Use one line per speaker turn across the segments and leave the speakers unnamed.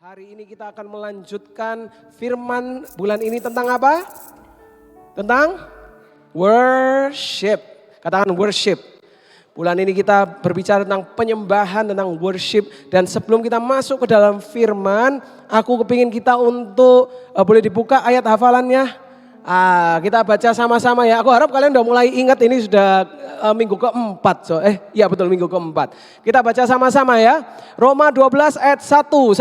Hari ini kita akan melanjutkan firman bulan ini tentang apa? Tentang worship. Katakan worship. Bulan ini kita berbicara tentang penyembahan, tentang worship. Dan sebelum kita masuk ke dalam firman, aku kepingin kita untuk, boleh dibuka ayat hafalannya? Kita baca sama-sama ya. Aku harap kalian udah mulai ingat, ini sudah minggu keempat. Iya betul, minggu keempat. Kita baca sama-sama ya. Roma 12 ayat 1, 2,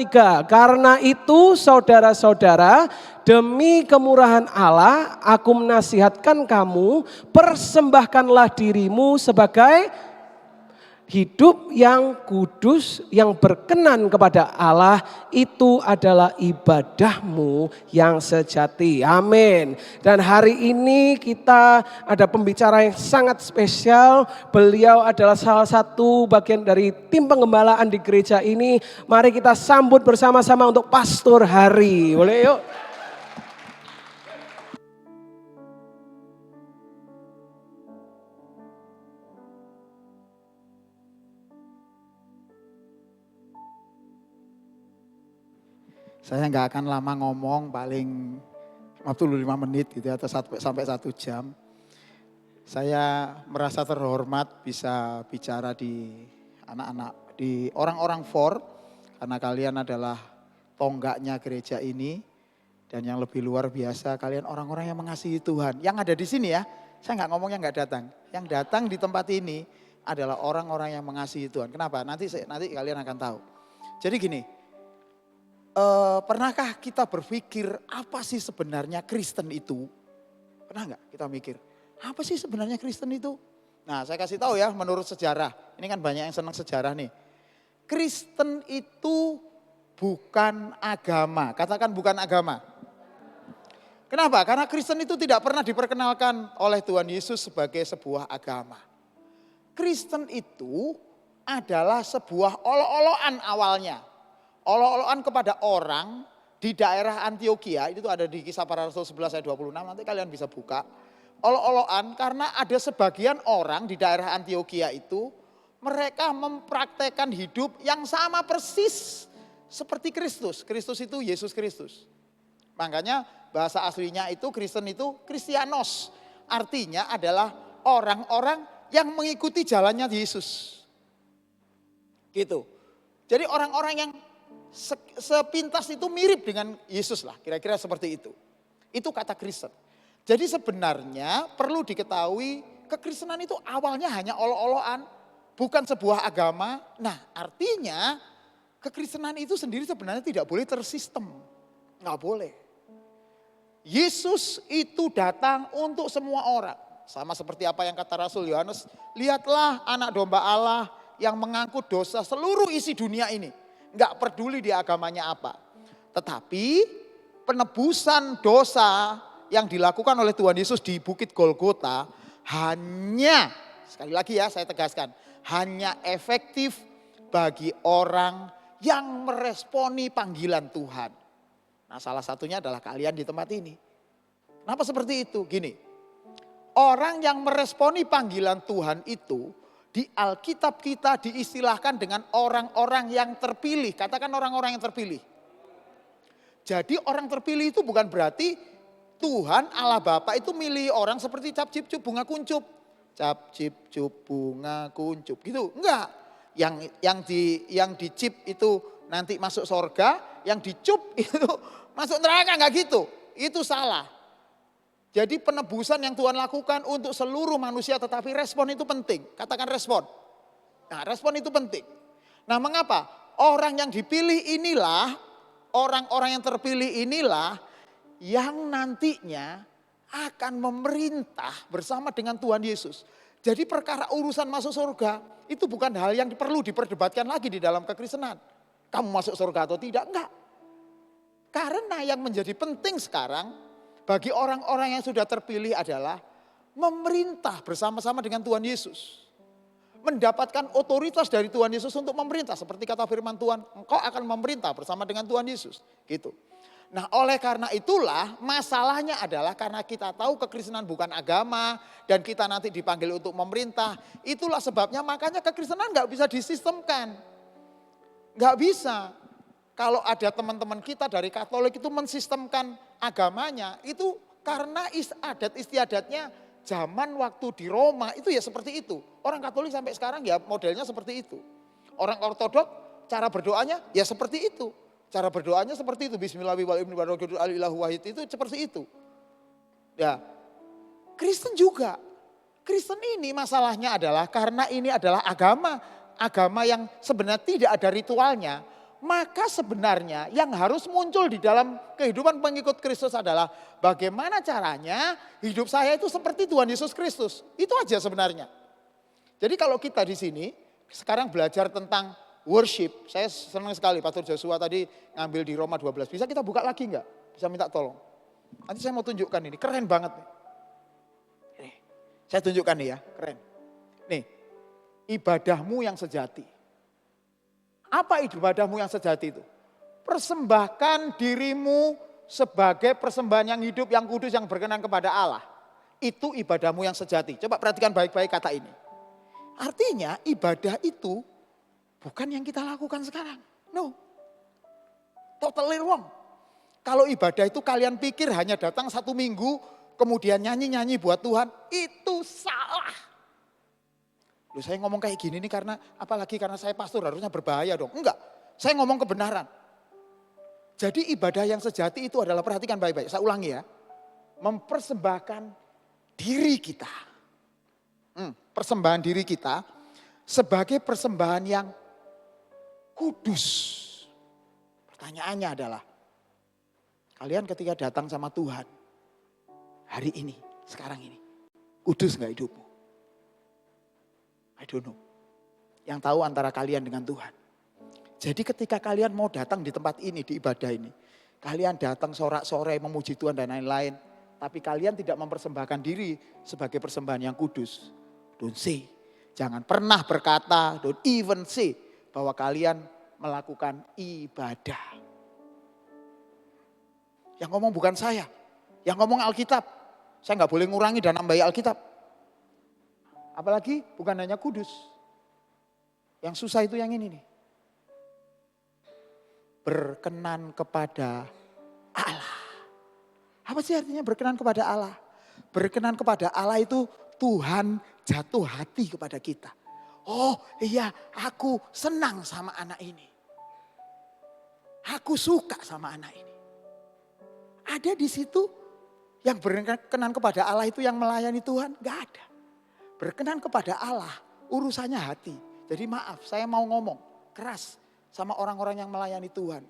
3. Karena itu saudara-saudara, demi kemurahan Allah aku menasihatkan kamu, persembahkanlah dirimu sebagai hidup yang kudus, yang berkenan kepada Allah, itu adalah ibadahmu yang sejati. Amin. Dan hari ini kita ada pembicara yang sangat spesial. Beliau adalah salah satu bagian dari tim penggembalaan di gereja ini. Mari kita sambut bersama-sama untuk Pastor Hari. Boleh yuk?
Saya nggak akan lama ngomong, paling 45 menit gitu atau sampai 1 jam. Saya merasa terhormat bisa bicara di anak-anak, di orang-orang for, karena kalian adalah tonggaknya gereja ini. Dan yang lebih luar biasa, kalian orang-orang yang mengasihi Tuhan. Yang ada di sini ya, saya nggak ngomong yang nggak datang. Yang datang di tempat ini adalah orang-orang yang mengasihi Tuhan. Kenapa? Nanti kalian akan tahu. Jadi gini, pernahkah kita berpikir apa sih sebenarnya Kristen itu? Pernah nggak kita mikir, apa sih sebenarnya Kristen itu? Nah, saya kasih tahu ya, menurut sejarah. Ini kan banyak yang senang sejarah nih. Kristen itu bukan agama. Katakan bukan agama. Kenapa? Karena Kristen itu tidak pernah diperkenalkan oleh Tuhan Yesus sebagai sebuah agama. Kristen itu adalah sebuah olok-olokan awalnya. Olok-olokan kepada orang di daerah Antioquia, itu ada di Kisah Para Rasul 11 ayat 26, nanti kalian bisa buka. Olok-olokan karena ada sebagian orang di daerah Antioquia itu, mereka mempraktekkan hidup yang sama persis seperti Kristus. Kristus itu Yesus Kristus. Makanya bahasa aslinya itu Kristen itu Kristianos. Artinya adalah orang-orang yang mengikuti jalannya Yesus. Gitu. Jadi orang-orang yang sepintas itu mirip dengan Yesus lah, kira-kira seperti itu. Itu kata Kristen. Jadi sebenarnya perlu diketahui kekristenan itu awalnya hanya olok-olokan, bukan sebuah agama. Nah, artinya kekristenan itu sendiri sebenarnya tidak boleh tersistem. Nggak boleh. Yesus itu datang untuk semua orang. Sama seperti apa yang kata Rasul Yohanes, lihatlah anak domba Allah yang mengangkut dosa seluruh isi dunia ini. Enggak peduli di agamanya apa. Tetapi penebusan dosa yang dilakukan oleh Tuhan Yesus di Bukit Golgota hanya, sekali lagi ya saya tegaskan, hanya efektif bagi orang yang meresponi panggilan Tuhan. Nah, salah satunya adalah kalian di tempat ini. Kenapa seperti itu? Gini, orang yang meresponi panggilan Tuhan itu di Alkitab kita diistilahkan dengan orang-orang yang terpilih. Katakan orang-orang yang terpilih. Jadi orang terpilih itu bukan berarti Tuhan Allah Bapa itu milih orang seperti cap cip cup bunga kuncup. Cap cip cup bunga kuncup gitu. Enggak. Yang dicip itu nanti masuk sorga, yang dicup itu masuk neraka, enggak gitu. Itu salah. Jadi penebusan yang Tuhan lakukan untuk seluruh manusia, tetapi respon itu penting. Katakan respon. Nah, respon itu penting. Nah, mengapa? Orang yang dipilih inilah, orang-orang yang terpilih inilah yang nantinya akan memerintah bersama dengan Tuhan Yesus. Jadi perkara urusan masuk surga itu bukan hal yang perlu diperdebatkan lagi di dalam kekristenan. Kamu masuk surga atau tidak? Enggak. Karena yang menjadi penting sekarang bagi orang-orang yang sudah terpilih adalah memerintah bersama-sama dengan Tuhan Yesus. Mendapatkan otoritas dari Tuhan Yesus untuk memerintah. Seperti kata firman Tuhan, engkau akan memerintah bersama dengan Tuhan Yesus. Gitu. Nah, oleh karena itulah masalahnya adalah karena kita tahu kekristenan bukan agama dan kita nanti dipanggil untuk memerintah. Itulah sebabnya makanya kekristenan gak bisa disistemkan. Gak bisa. kalau ada teman-teman kita dari Katolik itu mensistemkan agamanya, itu karena adat istiadatnya zaman waktu di Roma itu ya seperti itu. Orang Katolik sampai sekarang ya modelnya seperti itu. Orang Ortodok cara berdoanya ya seperti itu. Cara berdoanya seperti itu. Bismillahirrahmanirrahim itu seperti itu. Ya, Kristen juga. Kristen ini masalahnya adalah karena ini adalah agama yang sebenarnya tidak ada ritualnya. Maka sebenarnya yang harus muncul di dalam kehidupan pengikut Kristus adalah bagaimana caranya hidup saya itu seperti Tuhan Yesus Kristus. Itu aja sebenarnya. Jadi kalau kita di sini sekarang belajar tentang worship. Saya senang sekali Pastor Joshua tadi ngambil di Roma 12. Bisa kita buka lagi enggak? Bisa minta tolong. Nanti saya mau tunjukkan ini, keren banget nih. Nih, saya tunjukkan nih ya, keren. Nih, ibadahmu yang sejati. Apa ibadahmu yang sejati itu? Persembahkan dirimu sebagai persembahan yang hidup, yang kudus, yang berkenan kepada Allah. Itu ibadahmu yang sejati. Coba perhatikan baik-baik kata ini. Artinya ibadah itu bukan yang kita lakukan sekarang. No. Totally wrong. Kalau ibadah itu kalian pikir hanya datang 1 minggu, kemudian nyanyi-nyanyi buat Tuhan, itu salah. Loh, saya ngomong kayak gini nih karena apalagi karena saya pastor harusnya berbahaya dong. Enggak, saya ngomong kebenaran. Jadi ibadah yang sejati itu adalah, perhatikan baik-baik, saya ulangi ya. Mempersembahkan diri kita. Persembahan diri kita sebagai persembahan yang kudus. Pertanyaannya adalah, kalian ketika datang sama Tuhan hari ini, sekarang ini, kudus gak hidupmu? I don't know. Yang tahu antara kalian dengan Tuhan. Jadi ketika kalian mau datang di tempat ini, di ibadah ini. Kalian datang sorak-sore memuji Tuhan dan lain-lain. Tapi kalian tidak mempersembahkan diri sebagai persembahan yang kudus. Don't say. Jangan pernah berkata, don't even say bahwa kalian melakukan ibadah. Yang ngomong bukan saya. Yang ngomong Alkitab. Saya nggak boleh ngurangi dan nambahi Alkitab. Apalagi bukan hanya kudus. Yang susah itu yang ini nih. Berkenan kepada Allah. Apa sih artinya berkenan kepada Allah? Berkenan kepada Allah itu Tuhan jatuh hati kepada kita. Oh iya, aku senang sama anak ini. Aku suka sama anak ini. Ada di situ yang berkenan kepada Allah itu yang melayani Tuhan? Gak ada. Berkenan kepada Allah, urusannya hati. Jadi maaf, saya mau ngomong keras sama orang-orang yang melayani Tuhan.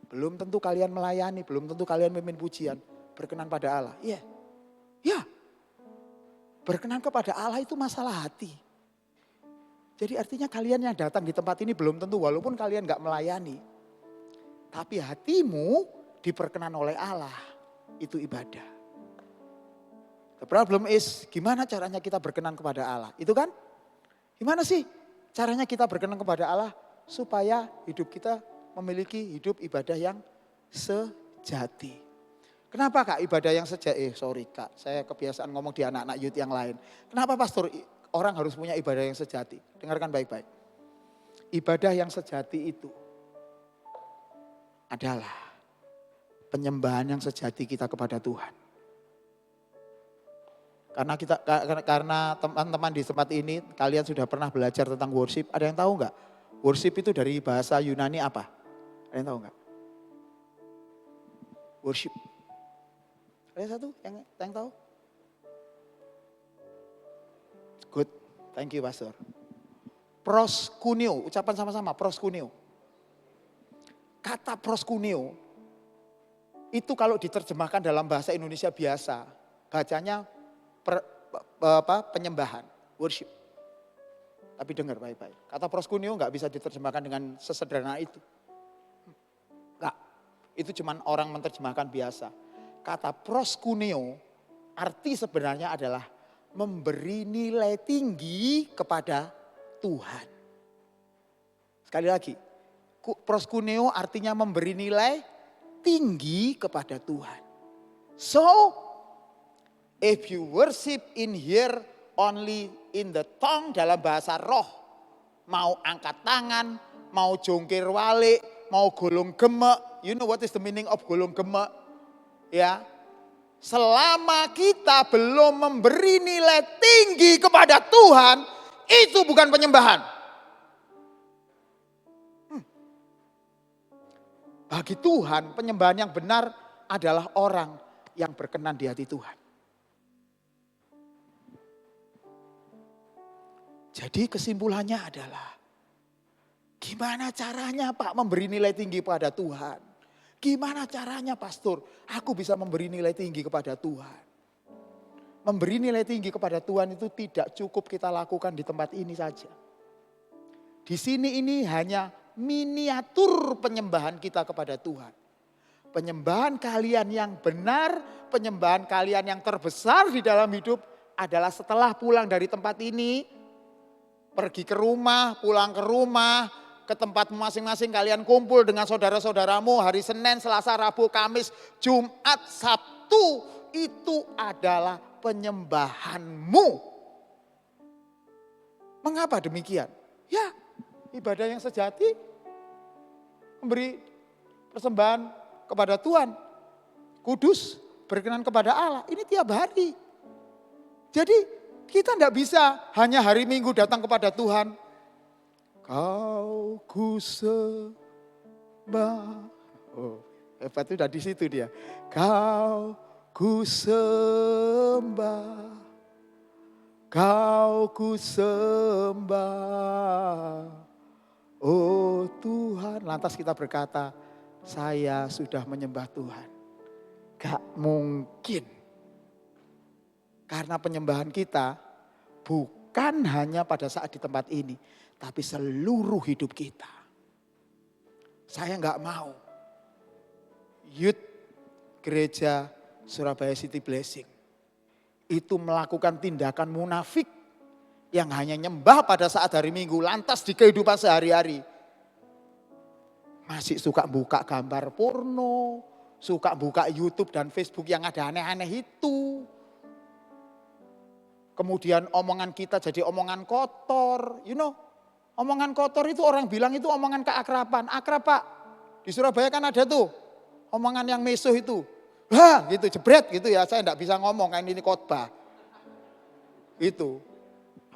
Belum tentu kalian melayani, belum tentu kalian memimpin pujian. Berkenan pada Allah, iya. Ya, berkenan kepada Allah itu masalah hati. Jadi artinya kalian yang datang di tempat ini belum tentu, walaupun kalian gak melayani. Tapi hatimu diperkenan oleh Allah, itu ibadah. The problem is, gimana caranya kita berkenan kepada Allah? Itu kan? Gimana sih caranya kita berkenan kepada Allah supaya hidup kita memiliki hidup ibadah yang sejati. Kenapa Kak ibadah yang sejati? Sorry Kak, saya kebiasaan ngomong di anak-anak youth yang lain. Kenapa pastor orang harus punya ibadah yang sejati? Dengarkan baik-baik. Ibadah yang sejati itu adalah penyembahan yang sejati kita kepada Tuhan. Karena teman-teman di tempat ini kalian sudah pernah belajar tentang worship. Ada yang tahu enggak? Worship itu dari bahasa Yunani apa? Ada yang tahu enggak? Worship. Ada satu yang tahu? Good. Thank you Pastor. Proskuneo, ucapan sama-sama proskuneo. Kata proskuneo itu kalau diterjemahkan dalam bahasa Indonesia biasa, bacanya penyembahan, worship. Tapi dengar baik-baik. Kata proskuneo nggak bisa diterjemahkan dengan sesederhana itu. Enggak. Itu cuman orang menerjemahkan biasa. Kata proskuneo arti sebenarnya adalah memberi nilai tinggi kepada Tuhan. Sekali lagi, proskuneo artinya memberi nilai tinggi kepada Tuhan. So, if you worship in here only in the tongue dalam bahasa roh, mau angkat tangan, mau jongkir walik, mau golong gemek. You know what is the meaning of golong gemek? Ya, selama kita belum memberi nilai tinggi kepada Tuhan, itu bukan penyembahan. Bagi Tuhan, penyembahan yang benar adalah orang yang berkenan di hati Tuhan. Jadi kesimpulannya adalah, gimana caranya Pak memberi nilai tinggi pada Tuhan? Gimana caranya pastor, aku bisa memberi nilai tinggi kepada Tuhan? Memberi nilai tinggi kepada Tuhan itu tidak cukup kita lakukan di tempat ini saja. Di sini ini hanya miniatur penyembahan kita kepada Tuhan. Penyembahan kalian yang benar, penyembahan kalian yang terbesar di dalam hidup adalah setelah pulang dari tempat ini, pergi ke rumah, pulang ke rumah, ke tempat masing-masing kalian kumpul dengan saudara-saudaramu hari Senin, Selasa, Rabu, Kamis, Jumat, Sabtu. Itu adalah penyembahanmu. Mengapa demikian? Ya, ibadah yang sejati memberi persembahan kepada Tuhan. Kudus, berkenan kepada Allah. Ini tiap hari. Jadi kita tidak bisa hanya hari Minggu datang kepada Tuhan. Kau ku sembah. Oh, hebat itu udah di situ dia. Kau ku sembah. Kau ku sembah. Oh Tuhan, lantas kita berkata, saya sudah menyembah Tuhan. Gak mungkin. Karena penyembahan kita bukan hanya pada saat di tempat ini, tapi seluruh hidup kita. Saya enggak mau youth gereja Surabaya City Blessing itu melakukan tindakan munafik yang hanya nyembah pada saat hari Minggu, lantas di kehidupan sehari-hari masih suka buka gambar porno, suka buka YouTube dan Facebook yang ada aneh-aneh itu. Kemudian omongan kita jadi omongan kotor, you know. Omongan kotor itu orang bilang itu omongan keakraban. Akrab Pak, di Surabaya kan ada tuh omongan yang mesuh itu. Hah gitu, jebret gitu ya, saya enggak bisa ngomong, kan ini khotbah. Itu.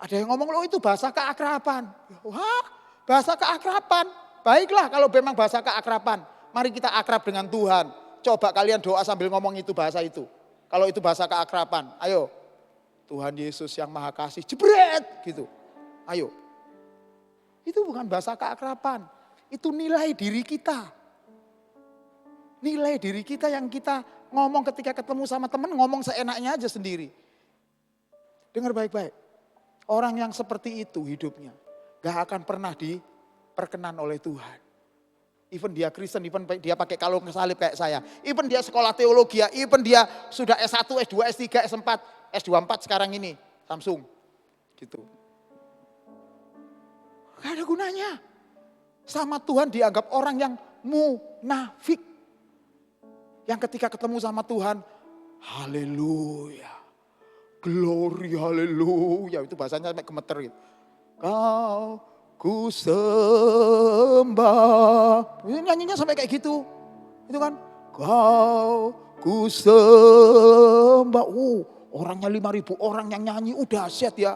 Ada yang ngomong, loh itu bahasa keakraban. Hah? Bahasa keakraban? Baiklah kalau memang bahasa keakraban. Mari kita akrab dengan Tuhan. Coba kalian doa sambil ngomong itu bahasa itu. Kalau itu bahasa keakraban, ayo. Tuhan Yesus yang Maha Kasih, jebret gitu. Ayo. Itu bukan bahasa keakraban. Itu nilai diri kita. Nilai diri kita yang kita ngomong ketika ketemu sama teman, ngomong seenaknya aja sendiri. Dengar baik-baik. Orang yang seperti itu hidupnya gak akan pernah diperkenan oleh Tuhan. Even dia Kristen, even dia pakai kalung salib kayak saya. Even dia sekolah teologi, even dia sudah S1, S2, S3, S4, S24 sekarang ini. Samsung. Gitu. Gak ada gunanya. Sama Tuhan dianggap orang yang munafik. Yang ketika ketemu sama Tuhan, haleluya. Glory, haleluya. Itu bahasanya sampai gemeter gitu. Kau ku sembah. Nyanyinya sampai kayak gitu. Itu kan. Kau ku sembah. Orangnya 5.000 orang yang nyanyi. Udah dahsyat ya.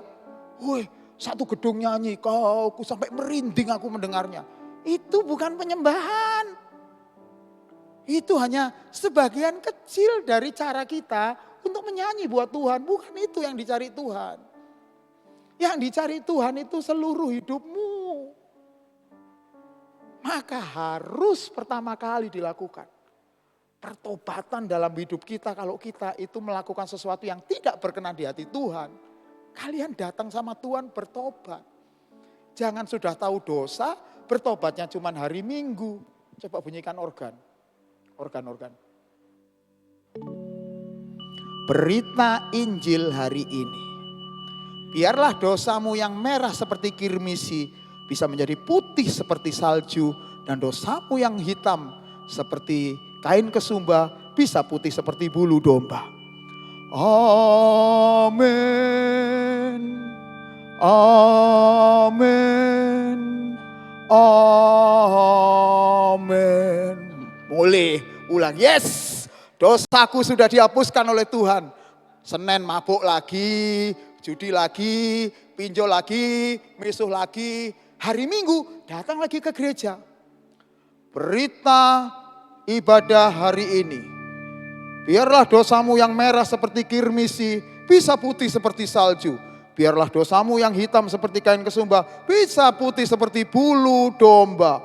Woi, satu gedung nyanyi. Kau ku sampai merinding aku mendengarnya. Itu bukan penyembahan. Itu hanya sebagian kecil dari cara kita untuk menyanyi buat Tuhan. Bukan itu yang dicari Tuhan. Yang dicari Tuhan itu seluruh hidupmu. Maka harus pertama kali dilakukan pertobatan dalam hidup kita. Kalau kita itu melakukan sesuatu yang tidak berkenan di hati Tuhan, kalian datang sama Tuhan bertobat. Jangan sudah tahu dosa, bertobatnya cuma hari Minggu. Coba bunyikan organ. Organ. Berita Injil hari ini. Biarlah dosamu yang merah seperti kirmisi bisa menjadi putih seperti salju, dan dosamu yang hitam seperti kain kesumba bisa putih seperti bulu domba. Amin. Amin. Amin. amin. Mulai, ulang, yes. Dosaku sudah dihapuskan oleh Tuhan. Senin mabuk lagi, judi lagi, pinjol lagi, misuh lagi. Hari Minggu datang lagi ke gereja. Berita ibadah hari ini. Biarlah dosamu yang merah seperti kirmisi bisa putih seperti salju. Biarlah dosamu yang hitam seperti kain kesumba bisa putih seperti bulu domba.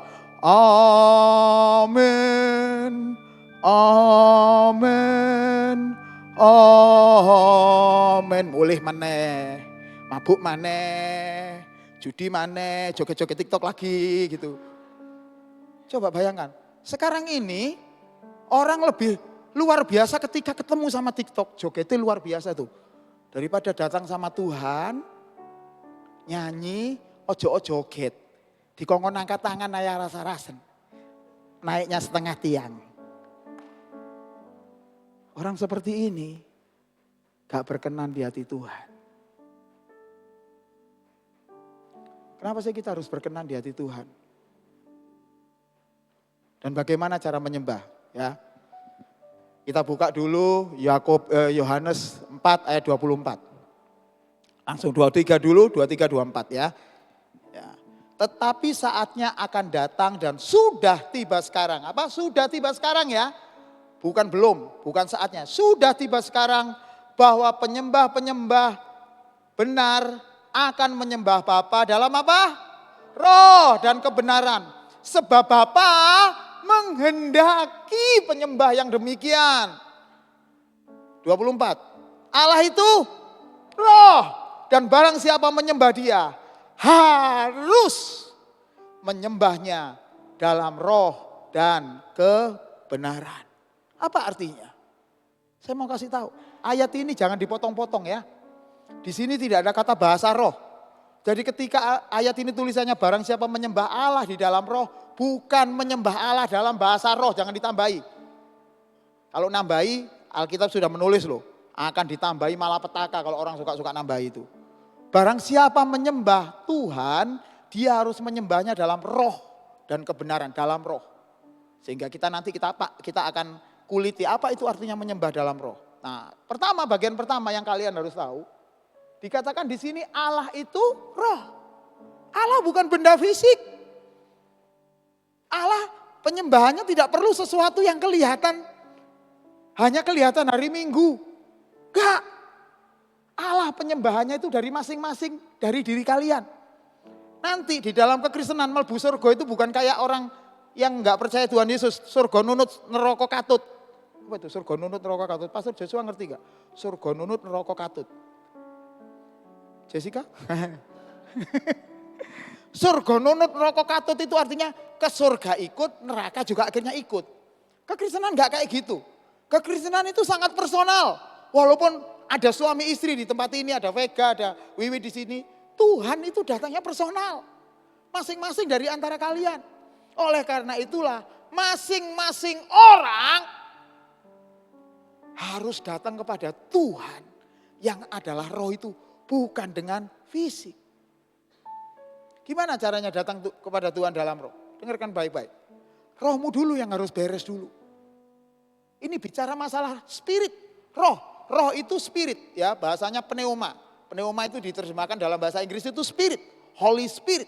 Amin. Amin. Amin. Mulih maneh. Mabuk maneh. Judi maneh. Joget-joget TikTok lagi gitu. Coba bayangkan. Sekarang ini orang lebih luar biasa ketika ketemu sama TikTok. Jogetnya luar biasa tuh. Daripada datang sama Tuhan, nyanyi, ojo joget. Dikongkon angkat tangan ayah rasa-rasen. Naiknya setengah tiang. Orang seperti ini gak berkenan di hati Tuhan. Kenapa sih kita harus berkenan di hati Tuhan? Dan bagaimana cara menyembah? Ya, kita buka dulu Yohanes 4 ayat 24. Langsung 23 dulu, 23, 24 ya. Tetapi saatnya akan datang dan sudah tiba sekarang. Apa? Sudah tiba sekarang ya. Bukan belum, bukan saatnya. Sudah tiba sekarang bahwa penyembah-penyembah benar akan menyembah Bapa dalam apa? Roh dan kebenaran. Sebab Bapa menghendaki penyembah yang demikian. 24. Allah itu roh dan barang siapa menyembah dia harus menyembahnya dalam roh dan kebenaran. Apa artinya? Saya mau kasih tahu. Ayat ini jangan dipotong-potong ya. Di sini tidak ada kata bahasa roh. Jadi ketika ayat ini tulisannya barang siapa menyembah Allah di dalam roh, bukan menyembah Allah dalam bahasa roh, jangan ditambahi. Kalau nambahi, Alkitab sudah menulis loh, akan ditambahi malapetaka kalau orang suka-suka nambahi itu. Barang siapa menyembah Tuhan, dia harus menyembahnya dalam roh dan kebenaran, dalam roh. Sehingga kita nanti kita akan kuliti apa itu artinya menyembah dalam roh. Nah, bagian pertama yang kalian harus tahu, dikatakan di sini Allah itu roh. Allah bukan benda fisik. Allah penyembahannya tidak perlu sesuatu yang kelihatan. Hanya kelihatan hari Minggu. Enggak. Allah penyembahannya itu dari masing-masing, dari diri kalian. Nanti di dalam kekristenan melbu surga itu bukan kayak orang yang enggak percaya Tuhan Yesus. Surga nunut neraka katut. Apa itu surga nunut neraka katut? Pastor Joshua ngerti enggak? Surga nunut neraka katut. Jessica? Surga nunut neraka katut itu artinya ke surga ikut, neraka juga akhirnya ikut. Kekristenan enggak kayak gitu. Kekristenan itu sangat personal. Walaupun ada suami istri di tempat ini, ada Vega, ada Wiwi di sini. Tuhan itu datangnya personal. Masing-masing dari antara kalian. Oleh karena itulah masing-masing orang harus datang kepada Tuhan yang adalah roh itu. Bukan dengan fisik. Gimana caranya datang kepada Tuhan dalam roh? Dengarkan baik-baik. Rohmu dulu yang harus beres dulu. Ini bicara masalah spirit, roh. Roh itu spirit ya, bahasanya pneuma. Pneuma itu diterjemahkan dalam bahasa Inggris itu spirit, Holy Spirit.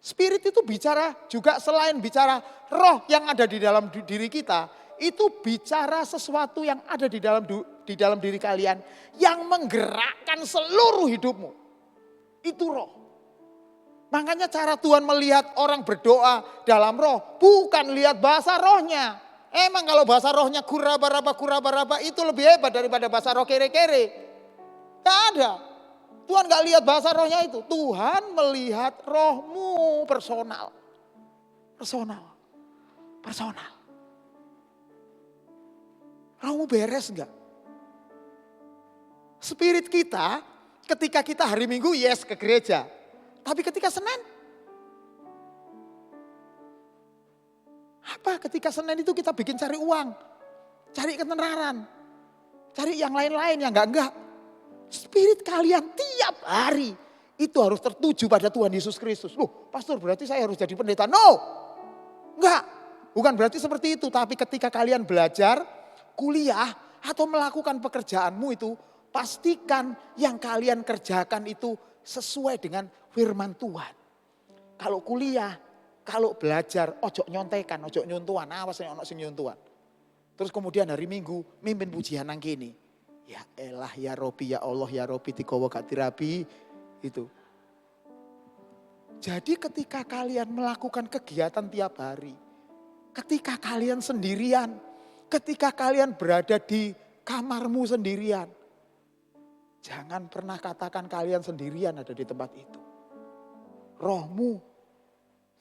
Spirit itu bicara juga selain bicara roh yang ada di dalam diri kita, itu bicara sesuatu yang ada di dalam diri kalian yang menggerakkan seluruh hidupmu. Itu roh. Makanya cara Tuhan melihat orang berdoa dalam roh bukan lihat bahasa rohnya. Emang kalau bahasa rohnya kurabaraba itu lebih hebat daripada bahasa roh kere-kere. Gak ada. Tuhan gak lihat bahasa rohnya itu. Tuhan melihat rohmu personal. Personal. Rohmu beres enggak? Spirit kita ketika kita hari Minggu yes ke gereja. Tapi ketika Senin, apa ketika Senin itu kita bikin cari uang, cari ketenaran, cari yang lain-lain yang enggak. Spirit kalian tiap hari itu harus tertuju pada Tuhan Yesus Kristus. Loh pastor berarti saya harus jadi pendeta. No, enggak. Bukan berarti seperti itu, tapi ketika kalian belajar, kuliah, atau melakukan pekerjaanmu itu, pastikan yang kalian kerjakan itu sesuai dengan firman Tuhan. Kalau kuliah, kalau belajar, ojo nyontekan, ojo nyuntuan, awas nek ono sing nyuntuan. Terus kemudian hari Minggu, mimpin pujian nang kene. Ya elah ya Robi, ya Allah ya Robi, dikowo gak dirabi, itu. Jadi ketika kalian melakukan kegiatan tiap hari, ketika kalian sendirian, ketika kalian berada di kamarmu sendirian, jangan pernah katakan kalian sendirian ada di tempat itu. Rohmu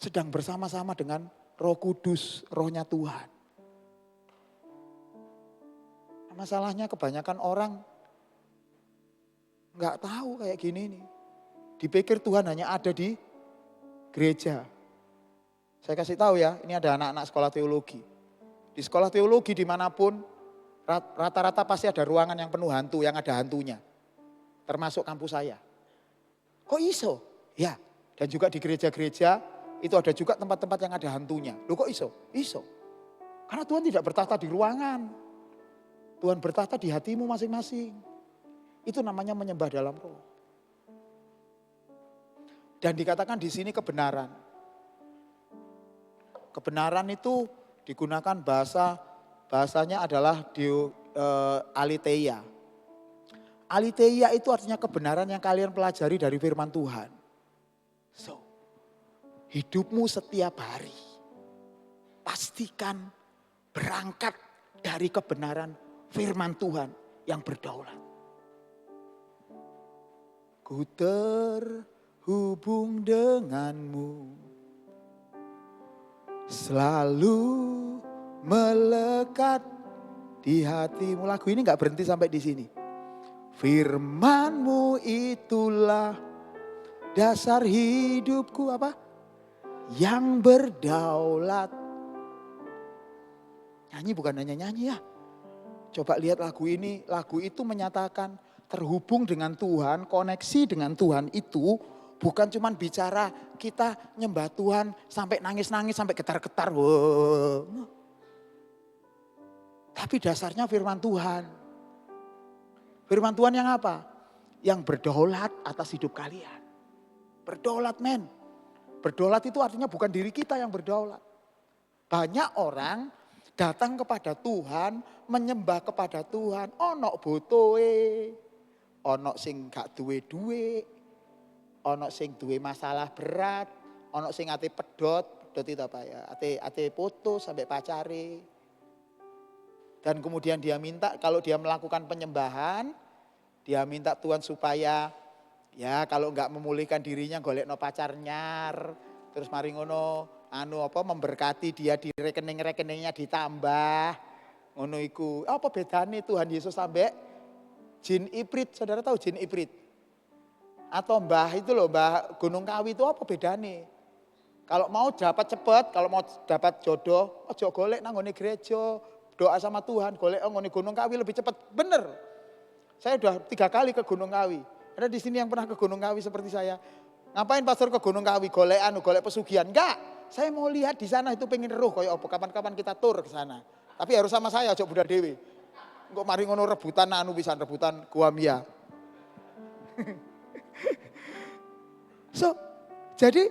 sedang bersama-sama dengan Roh Kudus, rohnya Tuhan. Masalahnya kebanyakan orang nggak tahu kayak gini nih. Dipikir Tuhan hanya ada di gereja. Saya kasih tahu ya, ini ada anak-anak sekolah teologi. Di sekolah teologi dimanapun, rata-rata pasti ada ruangan yang penuh hantu, yang ada hantunya. Termasuk kampus saya. Kok iso? Ya, dan juga di gereja-gereja itu ada juga tempat-tempat yang ada hantunya. Loh kok iso? Iso. Karena Tuhan tidak bertahta di ruangan. Tuhan bertahta di hatimu masing-masing. Itu namanya menyembah dalam roh. Dan dikatakan di sini kebenaran. Kebenaran itu digunakan bahasanya adalah aletheia. Aletheia itu artinya kebenaran yang kalian pelajari dari firman Tuhan. So, hidupmu setiap hari pastikan berangkat dari kebenaran firman Tuhan yang berdaulat. Ku terhubung denganmu, selalu melekat di hatimu. Lagu ini gak berhenti sampai di sini. Firmanmu itulah dasar hidupku apa? Yang berdaulat. Nyanyi bukan hanya nyanyi ya. Coba lihat lagu ini, lagu itu menyatakan terhubung dengan Tuhan, koneksi dengan Tuhan itu bukan cuma bicara kita nyembah Tuhan sampai nangis-nangis, sampai getar-getar. Tapi dasarnya firman Tuhan. Firman Tuhan yang apa? Yang berdaulat atas hidup kalian. Berdaulat men. Berdaulat itu artinya bukan diri kita yang berdaulat. Banyak orang datang kepada Tuhan, menyembah kepada Tuhan, ono botoe, ono sing gak duwe, ono sing duwe masalah berat, ono sing ate pedot itu apa ya, ate foto sampai pacare. Dan kemudian dia minta kalau dia melakukan penyembahan, dia minta Tuhan supaya ya kalau enggak memulihkan dirinya golekno pacar nyar, terus mari ngono memberkati dia di rekening-rekeningnya ditambah. Ngono iku. Apa bedane Tuhan Yesus sampai jin ibrit? Saudara tahu jin ibrit? Atau mbah itu loh, mbah Gunung Kawi itu apa bedane? Kalau mau dapat cepat, kalau mau dapat jodoh, ojo golek nang ngone gereja, doa sama Tuhan, golek ngone Gunung Kawi lebih cepat. Bener. Saya udah 3 kali ke Gunung Kawi. Ada di sini yang pernah ke Gunung Kawi seperti saya. Ngapain pastor ke Gunung Kawi? Golek pesugihan. Enggak. Saya mau lihat di sana itu pengen roh kayak apa. Kapan-kapan kita tur ke sana. Tapi harus sama saya, ojo budak dewe. Engko mari ngono rebutan pisan rebutan gua Mia. So, jadi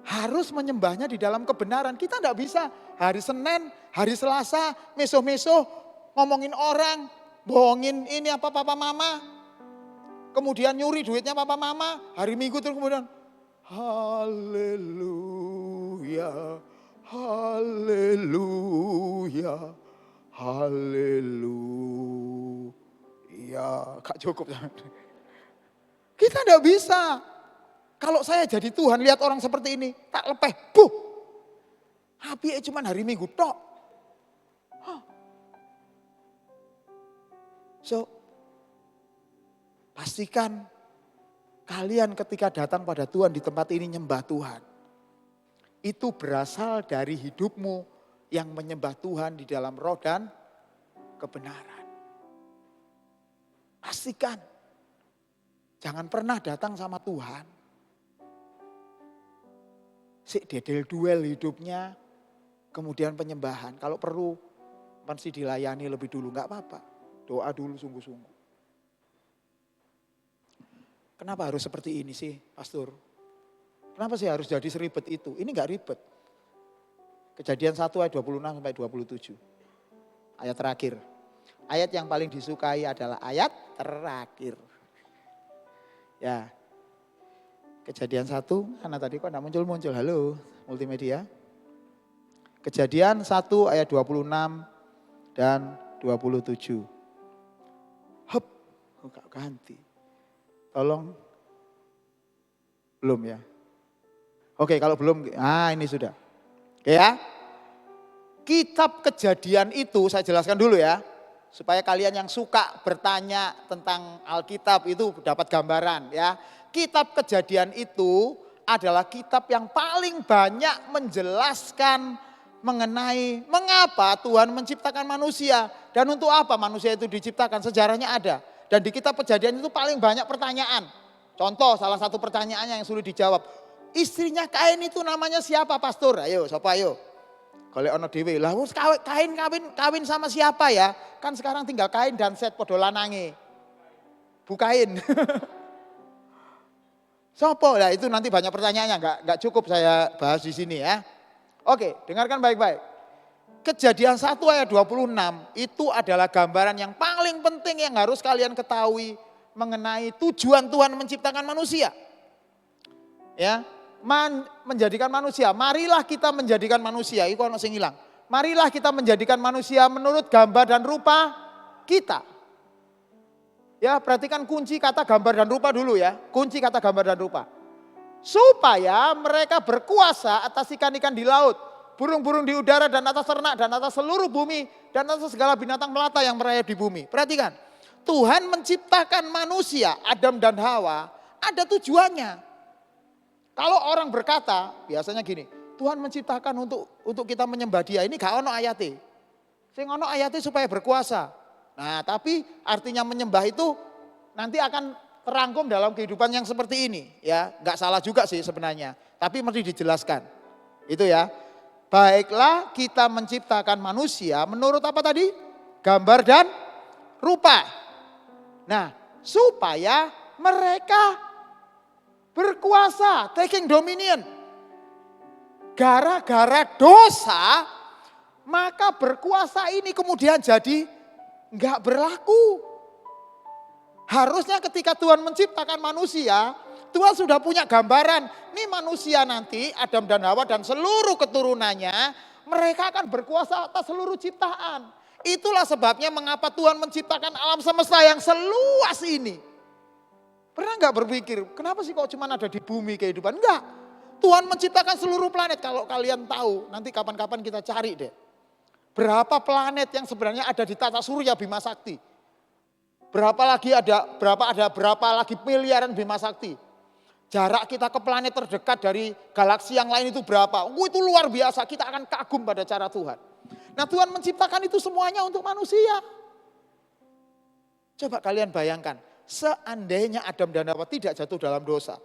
harus menyembahnya di dalam kebenaran. Kita enggak bisa hari Senin, hari Selasa, meso-meso ngomongin orang, bohongin ini apa papa mama. Kemudian nyuri duitnya papa mama, hari Minggu terus kemudian haleluya, haleluya, haleluya. Gak cukup. Kita enggak bisa. Kalau saya jadi Tuhan lihat orang seperti ini, tak lepeh, buh. Api cuma hari Minggu tok. So, pastikan kalian ketika datang pada Tuhan di tempat ini nyembah Tuhan. Itu berasal dari hidupmu yang menyembah Tuhan di dalam roh dan kebenaran. Pastikan. Jangan pernah datang sama Tuhan. Si dedel duel hidupnya. Kemudian penyembahan, kalau perlu masih dilayani lebih dulu, enggak apa-apa. Doa dulu sungguh-sungguh. Kenapa harus seperti ini sih, Pastor? Kenapa sih harus jadi seribet itu? Ini enggak ribet. Kejadian 1 ayat 26 sampai 27. Ayat terakhir. Ayat yang paling disukai adalah ayat terakhir. Ya. Kejadian 1, karena tadi kok enggak muncul-muncul. Halo, multimedia. Kejadian 1 ayat 26 dan 27. Hop, kok ganti. Tolong. Belum ya? Oke, kalau belum, ini sudah. Oke ya. Kitab Kejadian itu saya jelaskan dulu ya. Supaya kalian yang suka bertanya tentang Alkitab itu dapat gambaran ya. Kitab Kejadian itu adalah kitab yang paling banyak menjelaskan mengenai mengapa Tuhan menciptakan manusia. Dan untuk apa manusia itu diciptakan, sejarahnya ada. Dan di kitab Kejadian itu paling banyak pertanyaan. Contoh salah satu pertanyaannya yang sulit dijawab. Istrinya Kain itu namanya siapa, Pastor? Ayo, siapa ayo? Kalau ono dhewe, lah Kain kawin sama siapa ya? Kan sekarang tinggal Kain dan Set podo lanange. Bu Kain. Sopo? Lah itu nanti banyak pertanyaannya, enggak cukup saya bahas di sini ya. Oke, dengarkan baik-baik. Kejadian 1 ayat 26 itu adalah gambaran yang paling penting yang harus kalian ketahui mengenai tujuan Tuhan menciptakan manusia. Ya, menjadikan manusia. Marilah kita menjadikan manusia. Iku ono sing ilang. Marilah kita menjadikan manusia menurut gambar dan rupa kita. Ya, perhatikan kunci kata gambar dan rupa dulu ya. Kunci kata gambar dan rupa. Supaya mereka berkuasa atas ikan-ikan di laut, burung-burung di udara dan atas ternak dan atas seluruh bumi dan atas segala binatang melata yang merayap di bumi. Perhatikan, Tuhan menciptakan manusia, Adam dan Hawa, ada tujuannya. Kalau orang berkata, biasanya gini, Tuhan menciptakan untuk kita menyembah Dia. Ini gak ono ayate. Sing ono ayate supaya berkuasa. Nah, tapi artinya menyembah itu nanti akan terangkum dalam kehidupan yang seperti ini, ya. Gak salah juga sih sebenarnya, tapi mesti dijelaskan. Itu ya. Baiklah, kita menciptakan manusia menurut apa tadi? Gambar dan rupa. Nah, supaya mereka berkuasa, taking dominion. Gara-gara dosa, maka berkuasa ini kemudian jadi enggak berlaku. Harusnya ketika Tuhan menciptakan manusia, Tuhan sudah punya gambaran. Ini manusia nanti, Adam dan Hawa dan seluruh keturunannya, mereka akan berkuasa atas seluruh ciptaan. Itulah sebabnya mengapa Tuhan menciptakan alam semesta yang seluas ini. Pernah enggak berpikir, kenapa sih kok cuma ada di bumi kehidupan? Enggak. Tuhan menciptakan seluruh planet. Kalau kalian tahu, nanti kapan-kapan kita cari deh. Berapa planet yang sebenarnya ada di tata surya Bima Sakti. Berapa lagi miliaran Bima Sakti. Jarak kita ke planet terdekat dari galaksi yang lain itu berapa? Itu luar biasa, kita akan kagum pada cara Tuhan. Nah, Tuhan menciptakan itu semuanya untuk manusia. Coba kalian bayangkan, seandainya Adam dan Hawa tidak jatuh dalam dosa,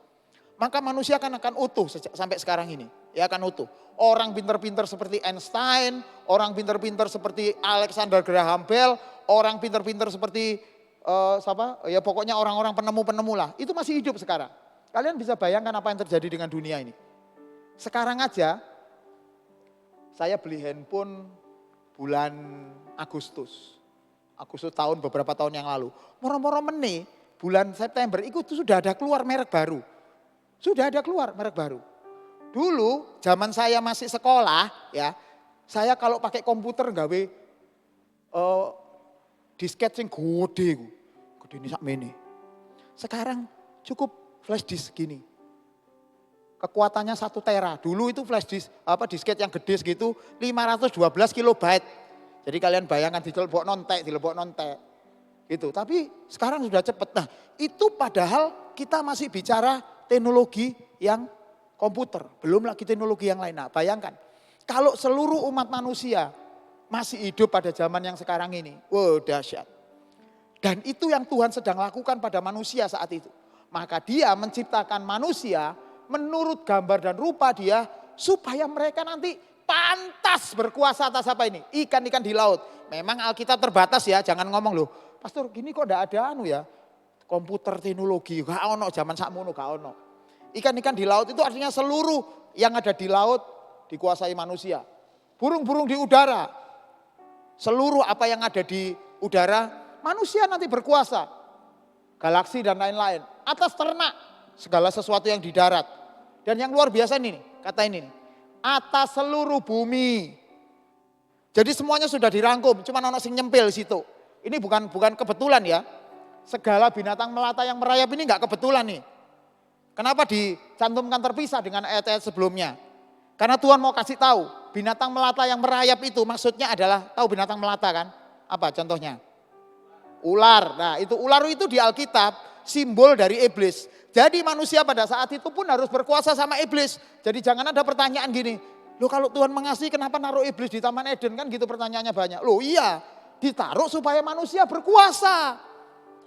maka manusia akan utuh sampai sekarang ini. Ya, akan utuh. Orang pinter-pinter seperti Einstein, orang pinter-pinter seperti Alexander Graham Bell, orang pinter-pinter seperti ya pokoknya orang-orang penemu-penemu lah. Itu masih hidup sekarang. Kalian bisa bayangkan apa yang terjadi dengan dunia ini. Sekarang aja saya beli handphone bulan Agustus beberapa tahun yang lalu. Moro-moro meneh bulan September itu sudah ada keluar merek baru. Dulu zaman saya masih sekolah ya, saya kalau pakai komputer gawe disket sing gede ini sakmene. Sekarang cukup flash disk gini. Kekuatannya 1 tera. Dulu itu flash disk disket yang gede segitu 512 kilobyte. Jadi kalian bayangkan dilebok nontek. Gitu. Tapi sekarang sudah cepet. Nah, itu padahal kita masih bicara teknologi yang komputer, belum lagi teknologi yang lain. Nah, bayangkan kalau seluruh umat manusia masih hidup pada zaman yang sekarang ini. Wow, dahsyat. Dan itu yang Tuhan sedang lakukan pada manusia saat itu. Maka Dia menciptakan manusia menurut gambar dan rupa Dia supaya mereka nanti pantas berkuasa atas apa ini? Ikan-ikan di laut. Memang Alkitab terbatas ya, jangan ngomong loh. Pastor gini kok enggak ada ya. Komputer teknologi, gak ono zaman sakmono gak ono. Ikan-ikan di laut itu artinya seluruh yang ada di laut dikuasai manusia. Burung-burung di udara, seluruh apa yang ada di udara, manusia nanti berkuasa. Galaksi dan lain-lain. Atas ternak, segala sesuatu yang di darat. Dan yang luar biasa ini, kata ini nih. Atas seluruh bumi. Jadi semuanya sudah dirangkum, cuma ono sing nyempil situ. Ini bukan kebetulan ya. Segala binatang melata yang merayap ini enggak kebetulan nih. Kenapa dicantumkan terpisah dengan ayat-ayat sebelumnya? Karena Tuhan mau kasih tahu, binatang melata yang merayap itu maksudnya adalah, tahu binatang melata kan? Apa contohnya? Ular. Nah itu ular itu di Alkitab simbol dari iblis. Jadi manusia pada saat itu pun harus berkuasa sama iblis. Jadi jangan ada pertanyaan gini, loh kalau Tuhan mengasihi kenapa naruh iblis di Taman Eden? Kan gitu pertanyaannya banyak. Loh iya, ditaruh supaya manusia berkuasa.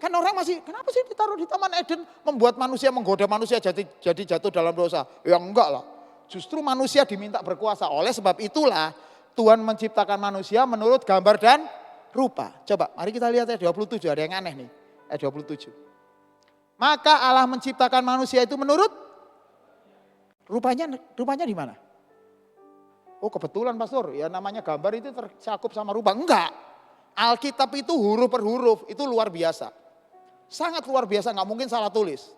Kan orang masih, kenapa sih ditaruh di Taman Eden? Membuat manusia, menggoda manusia jadi jatuh dalam dosa. Ya enggak lah. Justru manusia diminta berkuasa. Oleh sebab itulah Tuhan menciptakan manusia menurut gambar dan rupa. Coba mari kita lihat ayat 27, ada yang aneh nih. Ayat 27. Maka Allah menciptakan manusia itu menurut rupanya di mana? Oh kebetulan pastor, ya namanya gambar itu tercakup sama rupa. Enggak. Alkitab itu huruf per huruf, itu luar biasa. Sangat luar biasa, nggak mungkin salah tulis.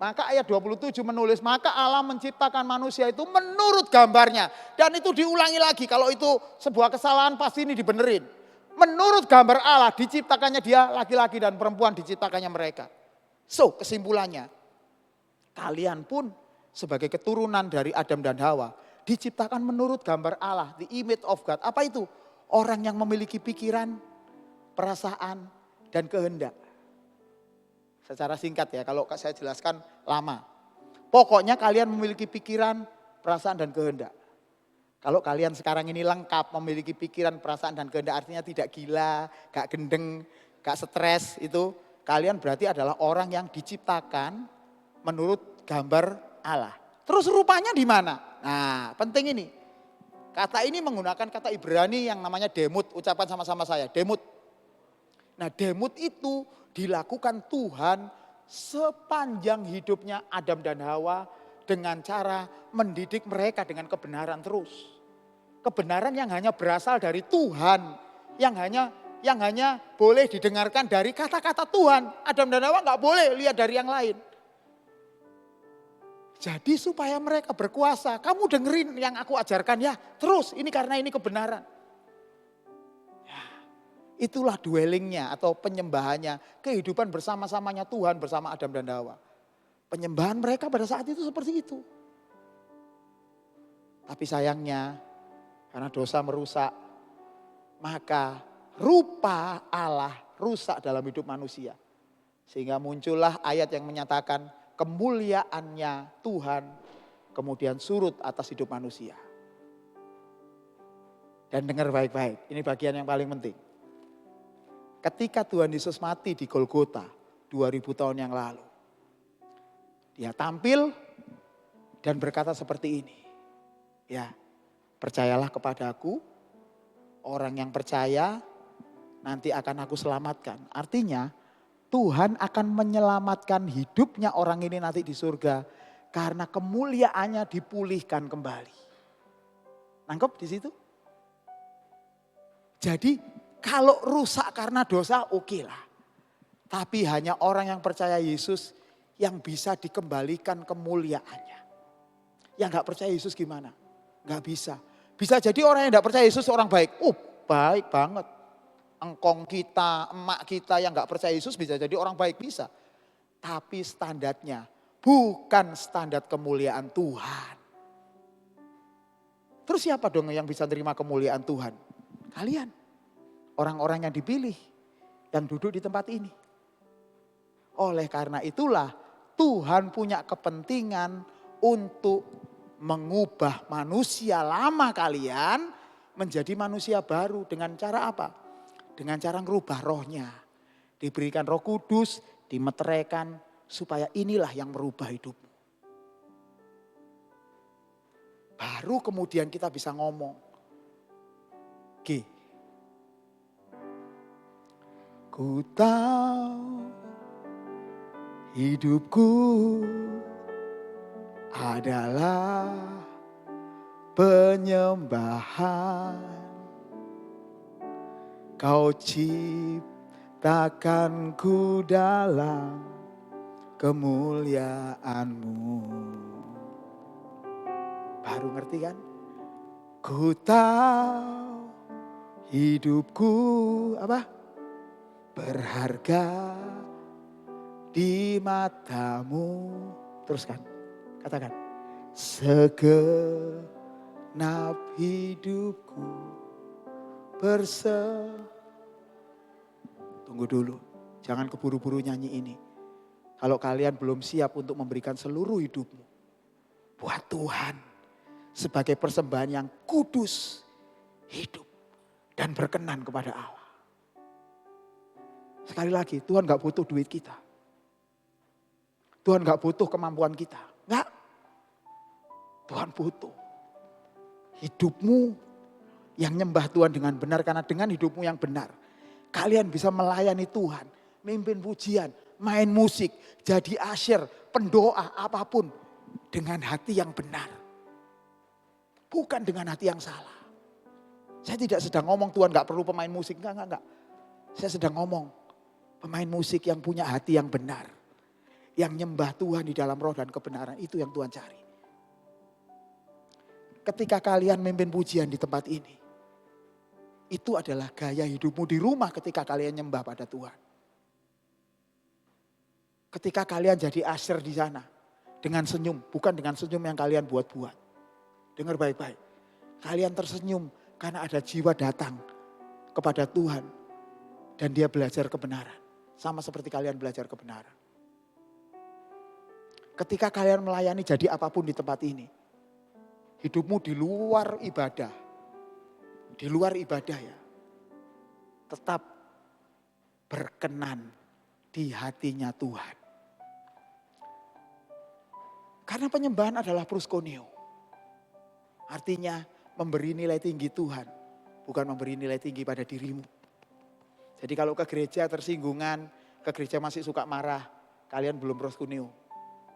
Maka ayat 27 menulis, maka Allah menciptakan manusia itu menurut gambarnya. Dan itu diulangi lagi, kalau itu sebuah kesalahan pasti ini dibenerin. Menurut gambar Allah diciptakannya dia laki-laki dan perempuan diciptakannya mereka. So kesimpulannya, kalian pun sebagai keturunan dari Adam dan Hawa diciptakan menurut gambar Allah, the image of God. Apa itu? Orang yang memiliki pikiran, perasaan, dan kehendak. Secara singkat ya, kalau saya jelaskan lama. Pokoknya kalian memiliki pikiran, perasaan, dan kehendak. Kalau kalian sekarang ini lengkap memiliki pikiran, perasaan, dan kehendak, artinya tidak gila, gak gendeng, gak stres, itu kalian berarti adalah orang yang diciptakan menurut gambar Allah. Terus rupanya di mana? Nah penting ini. Kata ini menggunakan kata Ibrani yang namanya demut. Ucapan sama-sama saya, demut. Nah demut itu dilakukan Tuhan sepanjang hidupnya Adam dan Hawa dengan cara mendidik mereka dengan kebenaran terus. Kebenaran yang hanya berasal dari Tuhan, yang hanya boleh didengarkan dari kata-kata Tuhan. Adam dan Hawa nggak boleh lihat dari yang lain. Jadi supaya mereka berkuasa, kamu dengerin yang aku ajarkan ya, terus ini karena ini kebenaran. Ya, itulah dwellingnya atau penyembahannya, kehidupan bersama-samanya Tuhan bersama Adam dan Hawa. Penyembahan mereka pada saat itu seperti itu. Tapi sayangnya karena dosa merusak, maka rupa Allah rusak dalam hidup manusia. Sehingga muncullah ayat yang menyatakan kemuliaannya Tuhan kemudian surut atas hidup manusia. Dan dengar baik-baik, ini bagian yang paling penting. Ketika Tuhan Yesus mati di Golgota 2000 tahun yang lalu. Dia tampil dan berkata seperti ini. Ya, percayalah kepadaku, orang yang percaya nanti akan aku selamatkan. Artinya Tuhan akan menyelamatkan hidupnya orang ini nanti di surga karena kemuliaannya dipulihkan kembali. Nangkep di situ? Jadi kalau rusak karena dosa oke lah. Tapi hanya orang yang percaya Yesus yang bisa dikembalikan kemuliaannya. Yang gak percaya Yesus gimana? Gak bisa. Bisa jadi orang yang gak percaya Yesus orang baik. Baik banget. Engkong kita, emak kita yang gak percaya Yesus bisa jadi orang baik, bisa. Tapi standarnya bukan standar kemuliaan Tuhan. Terus siapa dong yang bisa terima kemuliaan Tuhan? Kalian. Orang-orang yang dipilih, yang duduk di tempat ini. Oleh karena itulah Tuhan punya kepentingan untuk mengubah manusia lama kalian menjadi manusia baru dengan cara apa? Dengan cara ngerubah rohnya. Diberikan Roh Kudus, dimeteraikan supaya inilah yang merubah hidupmu. Baru kemudian kita bisa ngomong. G. Ku tahu hidupku adalah penyembahan. Kau ciptakanku dalam kemuliaan-Mu. Baru ngerti kan? Ku tahu hidupku apa? Berharga di mata-Mu. Teruskan, katakan. Segenap hidupku Tunggu dulu, jangan keburu-buru nyanyi ini. Kalau kalian belum siap untuk memberikan seluruh hidupmu buat Tuhan sebagai persembahan yang kudus, hidup, dan berkenan kepada Allah. Sekali lagi, Tuhan gak butuh duit kita. Tuhan gak butuh kemampuan kita. Enggak. Tuhan butuh hidupmu yang nyembah Tuhan dengan benar. Karena dengan hidupmu yang benar, kalian bisa melayani Tuhan, mimpin pujian, main musik, jadi asyir, pendoa, apapun. Dengan hati yang benar. Bukan dengan hati yang salah. Saya tidak sedang ngomong Tuhan gak perlu pemain musik. Enggak. Saya sedang ngomong pemain musik yang punya hati yang benar. Yang nyembah Tuhan di dalam roh dan kebenaran. Itu yang Tuhan cari. Ketika kalian mimpin pujian di tempat ini, itu adalah gaya hidupmu di rumah ketika kalian nyembah pada Tuhan. Ketika kalian jadi asyir di sana dengan senyum, bukan dengan senyum yang kalian buat-buat. Dengar baik-baik. Kalian tersenyum karena ada jiwa datang kepada Tuhan dan dia belajar kebenaran. Sama seperti kalian belajar kebenaran. Ketika kalian melayani jadi apapun di tempat ini, hidupmu di luar ibadah. Di luar ibadah ya. Tetap berkenan di hatinya Tuhan. Karena penyembahan adalah proskuneo. Artinya memberi nilai tinggi Tuhan. Bukan memberi nilai tinggi pada dirimu. Jadi kalau ke gereja tersinggungan, ke gereja masih suka marah. Kalian belum proskuneo.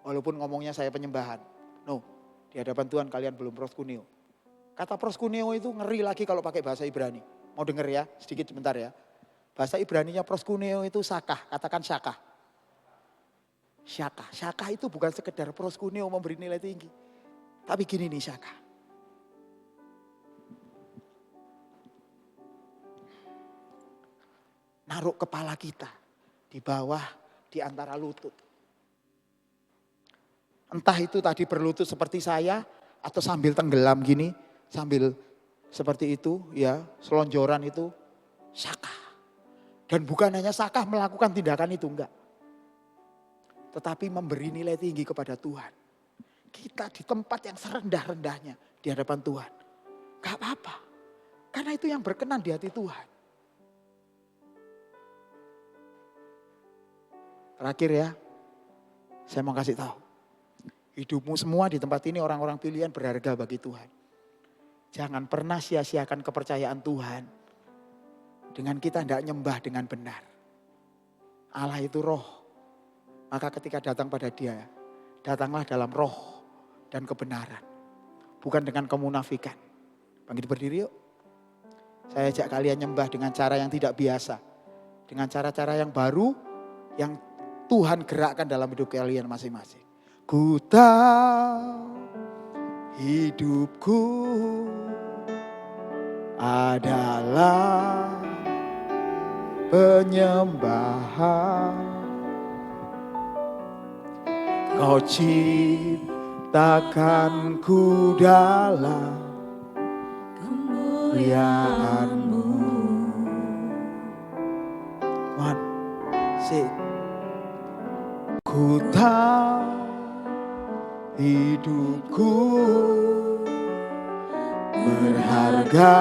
Walaupun ngomongnya saya penyembahan. No, di hadapan Tuhan kalian belum proskuneo. Kata proskuneo itu ngeri lagi kalau pakai bahasa Ibrani. Mau denger ya, sedikit sebentar ya. Bahasa Ibraninya proskuneo itu sakah, katakan syakah. Syakah, syakah itu bukan sekedar proskuneo memberi nilai tinggi. Tapi gini nih syakah. Naruh kepala kita di bawah, di antara lutut. Entah itu tadi berlutut seperti saya atau sambil tenggelam gini, sambil seperti itu ya, selonjoran itu syakah. Dan bukan hanya syakah melakukan tindakan itu, enggak. Tetapi memberi nilai tinggi kepada Tuhan. Kita di tempat yang serendah-rendahnya di hadapan Tuhan. Gak apa-apa. Karena itu yang berkenan di hati Tuhan. Terakhir ya, saya mau kasih tahu. Hidupmu semua di tempat ini orang-orang pilihan berharga bagi Tuhan. Jangan pernah sia-siakan kepercayaan Tuhan. Dengan kita tidak nyembah dengan benar. Allah itu roh. Maka ketika datang pada dia, datanglah dalam roh dan kebenaran. Bukan dengan kemunafikan. Bangkit berdiri yuk. Saya ajak kalian nyembah dengan cara yang tidak biasa. Dengan cara-cara yang baru, yang Tuhan gerakkan dalam hidup kalian masing-masing. Ku tahu hidupku adalah penyembahan. Kau ciptakanku dalam kemuliaan-Mu. One, six. Ku tahu hidupku berharga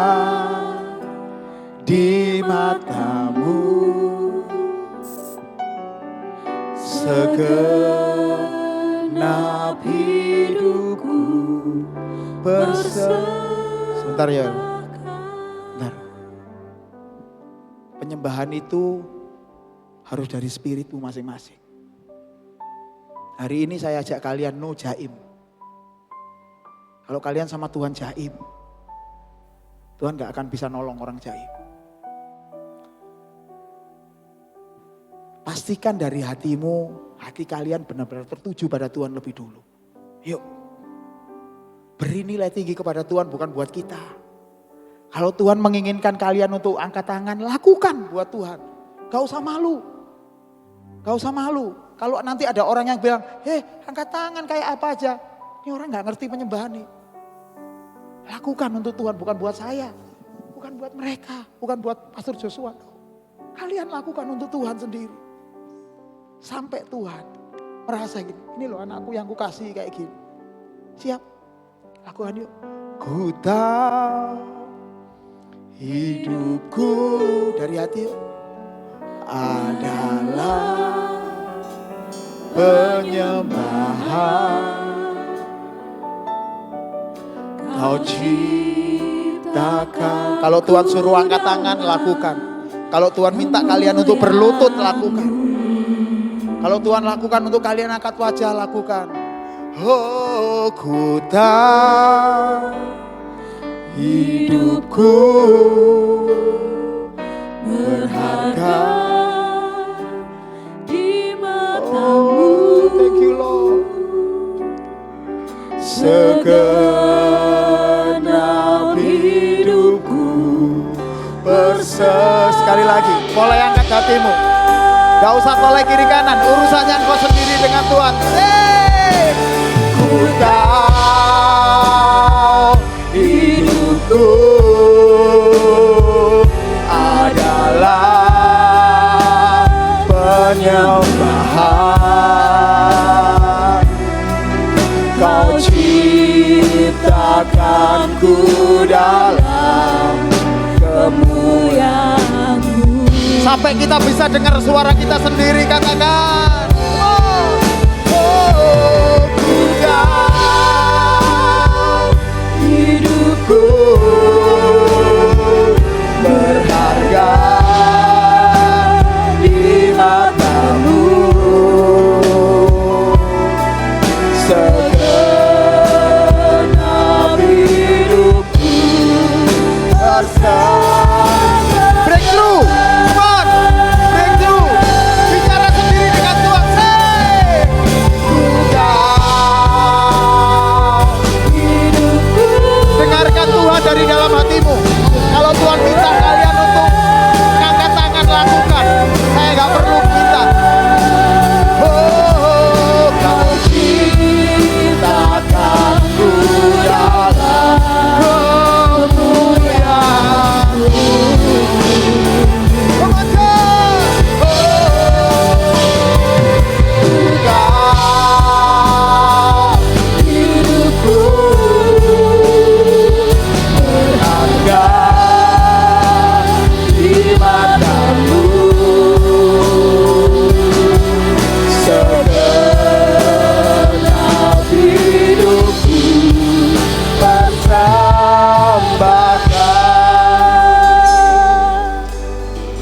di mata-Mu. Segenap hidupku Sebentar ya. Bentar. Penyembahan itu harus dari spiritmu masing-masing. Hari ini saya ajak kalian no jaim. Kalau kalian sama Tuhan jaim, Tuhan gak akan bisa nolong orang jaim. Pastikan dari hatimu, hati kalian benar-benar tertuju pada Tuhan lebih dulu. Yuk, beri nilai tinggi kepada Tuhan bukan buat kita. Kalau Tuhan menginginkan kalian untuk angkat tangan, lakukan buat Tuhan. Gak usah malu. Gak usah malu. Kalau nanti ada orang yang bilang, angkat tangan kayak apa aja. Ini orang gak ngerti penyembahan nih. Lakukan untuk Tuhan, bukan buat saya. Bukan buat mereka, bukan buat Pastor Joshua. Kalian lakukan untuk Tuhan sendiri. Sampai Tuhan merasa gini, ini loh anakku yang ku kasih kayak gini. Siap? Lakukan yuk. Ku tahu hidupku dari hati yuk. Adalah penyembahan. Kau ciptakan. Kalau Tuhan suruh angkat tangan, lakukan. Kalau Tuhan minta kalian untuk berlutut, lakukan. Kalau Tuhan lakukan untuk kalian angkat wajah, lakukan. Oh, ku tahu hidupku berharga di matamu. Oh, thank you Lord. Segenap hidupku sekali lagi, mulai angkat hatimu. Gak usah toleh kiri kanan, urusannya engkau sendiri dengan Tuhan. Ku tahu hidupku adalah penyembahan. Kau ciptakanku dalam kemuliaan-Mu. Sampai kita bisa dengar suara kita sendiri, katakan. Ku tahu hidupku berharga di mata-Mu. Segenap hidupku bersama. Breakthrough. Dari dalam hatimu. Kalau Tuhan minta kalian untuk angkat tangan, lakukan. Saya gak perlu minta. Oh, kau ciptakanku dalam kemuliaan-Mu.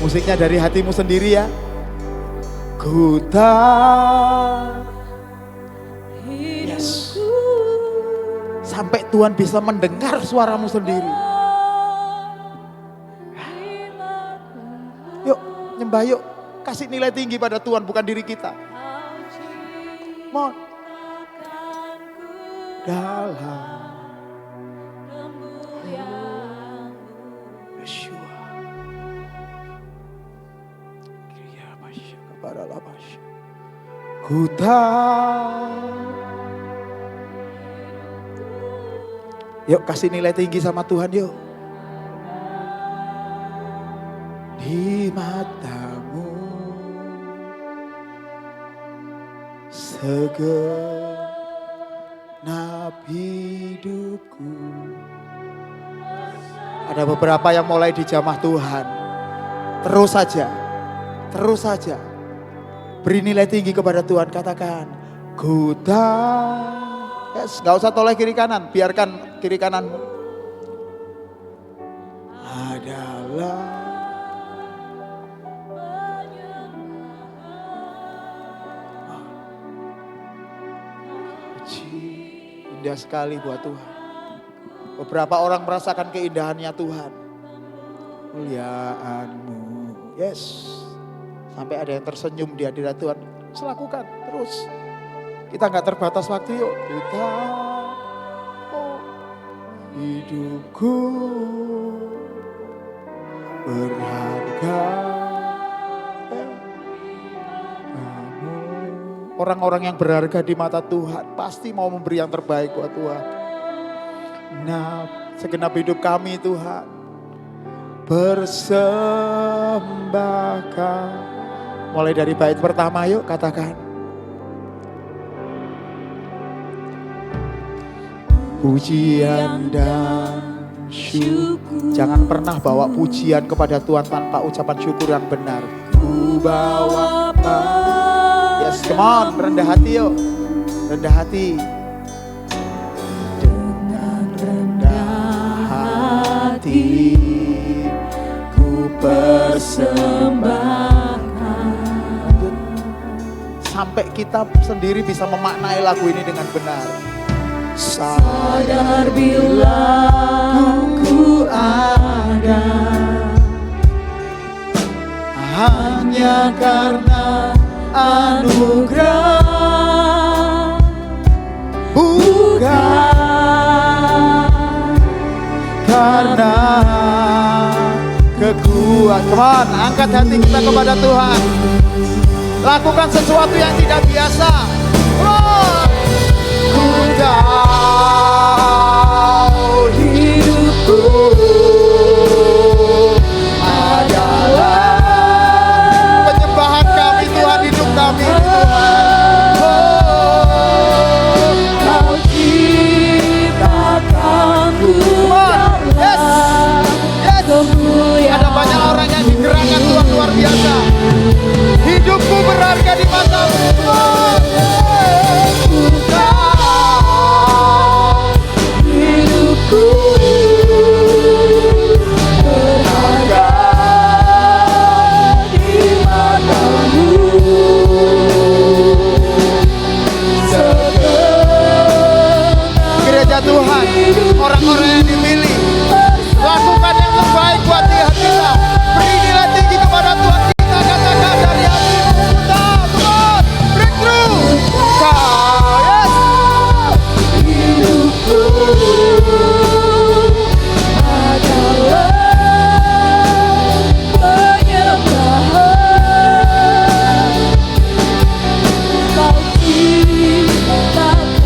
Musiknya dari hatimu sendiri ya. Ku tahu. Yes. Sampai Tuhan bisa mendengar suaramu sendiri. Yuk, nyembah yuk. Kasih nilai tinggi pada Tuhan, bukan diri kita. Mohon. Dalam ku tahu. Yuk kasih nilai tinggi sama Tuhan yuk. Di mata-Mu segenap hidupku. Ada beberapa yang mulai dijamah Tuhan. Terus saja. Terus saja. Beri nilai tinggi kepada Tuhan, katakan, ku tahu Yes, gak usah toleh kiri kanan, biarkan kiri kananmu. Adalah indah sekali buat Tuhan. Beberapa orang merasakan keindahannya Tuhan. Muliaanmu. Yes. Sampai ada yang tersenyum di hadirat Tuhan. Lakukan terus. Kita nggak terbatas waktu yuk. Kita hidupku berharga. Orang-orang yang berharga di mata Tuhan pasti mau memberi yang terbaik buat Tuhan. Nah, segenap hidup kami Tuhan persembahkan. Mulai dari bait pertama yuk katakan. Pujian dan syukur. Jangan pernah bawa pujian kepada Tuhan tanpa ucapan syukur yang benar. Ku bawa yes, come on, rendah hati yuk. Rendah hati. Dengan rendah hati ku persembahkan. Sampai kita sendiri bisa memaknai lagu ini dengan benar. Sadar bila ku ada hanya karena anugerah, bukan karena kekuatan. Come on, angkat hati kita kepada Tuhan. Lakukan sesuatu yang tidak biasa. Oh, ku tahu hidupku adalah penyembahan kami Tuhan, hidup kami Tuhan. Oh, kau ciptakanku dalam kemuliaan. Ada banyak orang yang digerakkan Tuhan luar biasa. Hidupku berharga di matamu Tuhan. Hidupku berharga di matamu. Gereja Tuhan, orang-orang yang dipilih, lakukan yang terbaik buat Tuhan kita. Beri nilai tinggi kepada Tuhan kita, katakan dari hatimu. Tuhan, breakthrough. Yes. Hidupku adalah penyembahan. Kau ciptakanku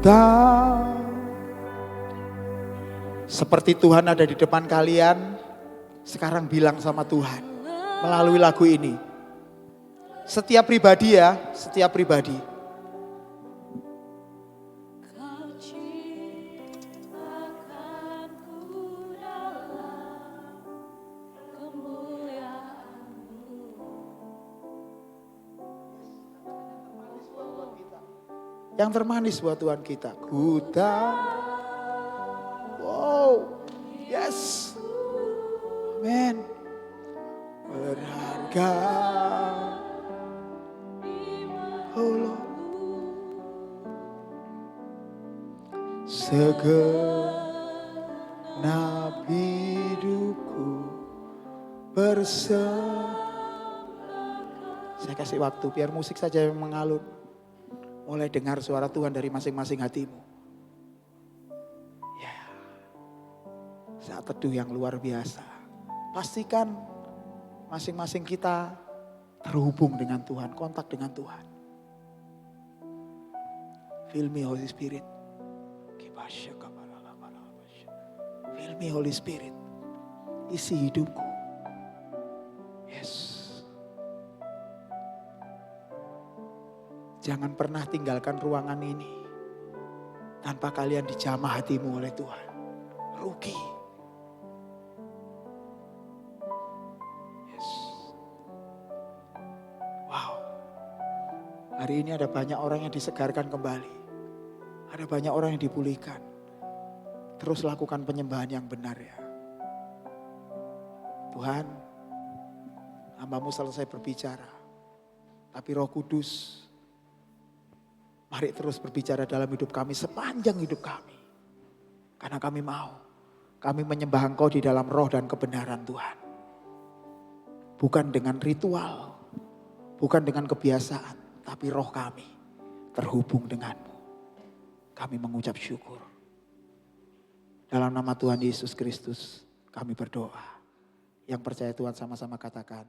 dalam seperti Tuhan ada di depan kalian, sekarang bilang sama Tuhan melalui lagu ini. Setiap pribadi ya, setiap pribadi. Yang termanis buat Tuhan kita. Wow, yes, amen. Berharga, oh Lord. Segenap hidupku bersama. Saya kasih waktu biar musik saja yang mengalun. Mulai dengar suara Tuhan dari masing-masing hatimu. Ya, saat teduh yang luar biasa. Pastikan masing-masing kita terhubung dengan Tuhan, kontak dengan Tuhan. Fill me Holy Spirit. Fill me Holy Spirit. Isi hidupku. Yes. Jangan pernah tinggalkan ruangan ini tanpa kalian dijamah hatimu oleh Tuhan. Rugi. Yes. Wow. Hari ini ada banyak orang yang disegarkan kembali. Ada banyak orang yang dipulihkan. Terus lakukan penyembahan yang benar ya. Tuhan, hamba-Mu selesai berbicara. Tapi Roh Kudus, mari terus berbicara dalam hidup kami sepanjang hidup kami. Karena kami mau, kami menyembah Engkau di dalam roh dan kebenaran Tuhan. Bukan dengan ritual, bukan dengan kebiasaan, tapi roh kami terhubung denganmu. Kami mengucap syukur. Dalam nama Tuhan Yesus Kristus kami berdoa. Yang percaya Tuhan sama-sama katakan.